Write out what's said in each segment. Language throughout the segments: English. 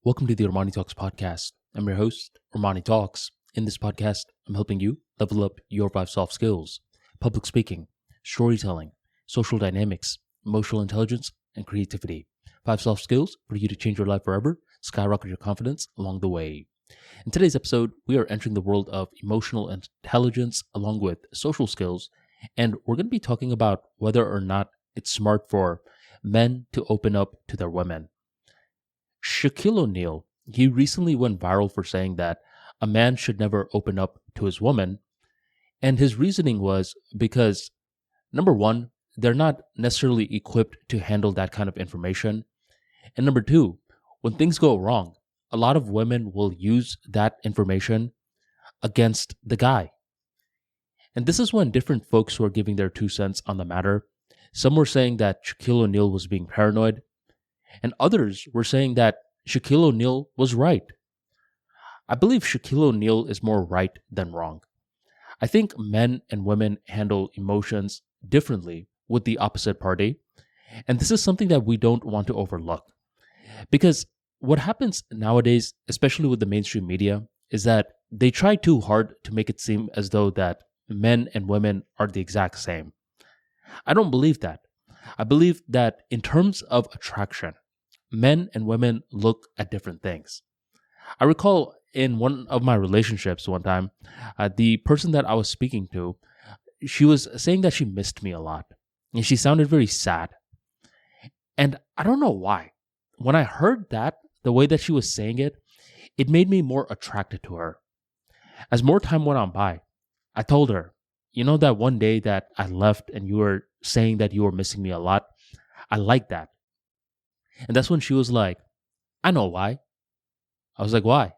Welcome to the ArmaniTalks podcast. I'm your host, ArmaniTalks. In this podcast, I'm helping you level up your 5 soft skills: public speaking, storytelling, social dynamics, emotional intelligence, and creativity. 5 soft skills for you to change your life forever, skyrocket your confidence along the way. In today's episode, we are entering the world of emotional intelligence along with social skills, and we're going to be talking about whether or not it's smart for men to open up to their women. Shaquille O'Neal, he recently went viral for saying that a man should never open up to his woman. And his reasoning was because, number one, they're not necessarily equipped to handle that kind of information. And number two, when things go wrong, a lot of women will use that information against the guy. And this is when different folks were giving their 2 cents on the matter. Some were saying that Shaquille O'Neal was being paranoid, and others were saying that Shaquille O'Neal was right. I believe Shaquille O'Neal is more right than wrong. I think men and women handle emotions differently with the opposite party, and this is something that we don't want to overlook. Because what happens nowadays, especially with the mainstream media, is that they try too hard to make it seem as though that men and women are the exact same. I don't believe that. I believe that in terms of attraction, men and women look at different things. I recall in one of my relationships one time, the person that I was speaking to, she was saying that she missed me a lot. And she sounded very sad. And I don't know why. When I heard that, the way that she was saying it, it made me more attracted to her. As more time went on by, I told her, you know that one day that I left and you were saying that you were missing me a lot? I like that. And that's when she was like, I know why. I was like, why?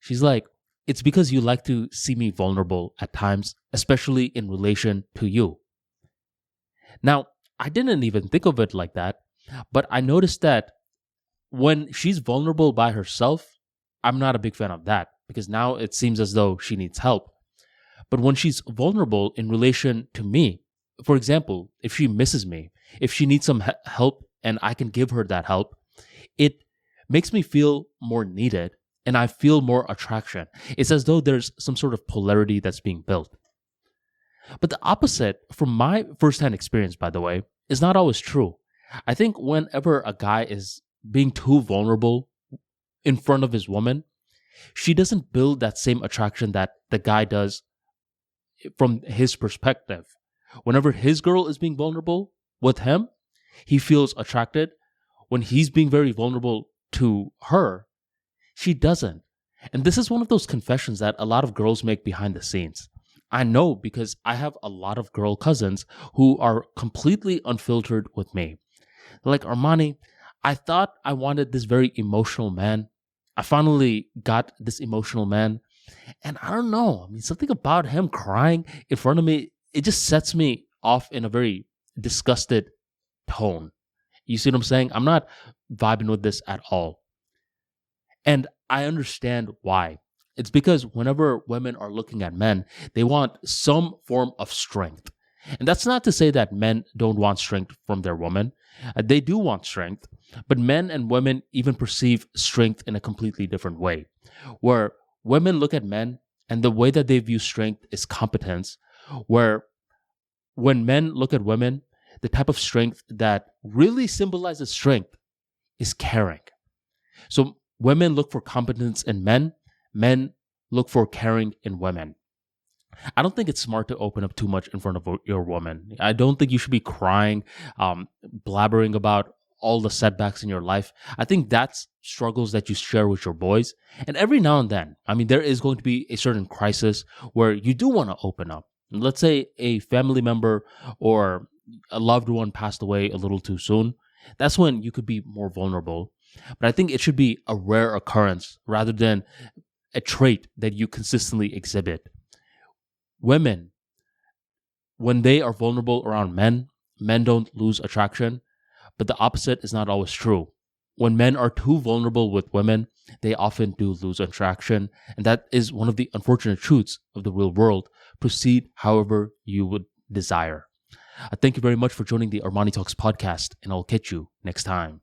She's like, it's because you like to see me vulnerable at times, especially in relation to you. Now, I didn't even think of it like that, but I noticed that when she's vulnerable by herself, I'm not a big fan of that because now it seems as though she needs help. But when she's vulnerable in relation to me, for example, if she misses me, if she needs some help and I can give her that help, it makes me feel more needed and I feel more attraction. It's as though there's some sort of polarity that's being built. But the opposite, from my firsthand experience, by the way, is not always true. I think whenever a guy is being too vulnerable in front of his woman, she doesn't build that same attraction that the guy does from his perspective. Whenever his girl is being vulnerable with him, he feels attracted. When he's being very vulnerable to her, she doesn't. And this is one of those confessions that a lot of girls make behind the scenes. I know because I have a lot of girl cousins who are completely unfiltered with me. They're like, Armani, I thought I wanted this very emotional man. I finally got this emotional man. And I don't know. I mean, something about him crying in front of me, it just sets me off in a very disgusted tone. You see what I'm saying? I'm not vibing with this at all. And I understand why. It's because whenever women are looking at men, they want some form of strength. And that's not to say that men don't want strength from their woman. They do want strength, but men and women even perceive strength in a completely different way, where women look at men and the way that they view strength is competence, where when men look at women, the type of strength that really symbolizes strength is caring. So women look for competence in men, men look for caring in women. I don't think it's smart to open up too much in front of your woman. I don't think you should be crying, blabbering about all the setbacks in your life. I think that's struggles that you share with your boys. And every now and then, I mean, there is going to be a certain crisis where you do want to open up. Let's say a family member or a loved one passed away a little too soon. That's when you could be more vulnerable. But I think it should be a rare occurrence rather than a trait that you consistently exhibit. Women, when they are vulnerable around men, men don't lose attraction, but the opposite is not always true. When men are too vulnerable with women, they often do lose attraction, and that is one of the unfortunate truths of the real world. Proceed however you would desire. Thank you very much for joining the ArmaniTalks podcast, and I'll catch you next time.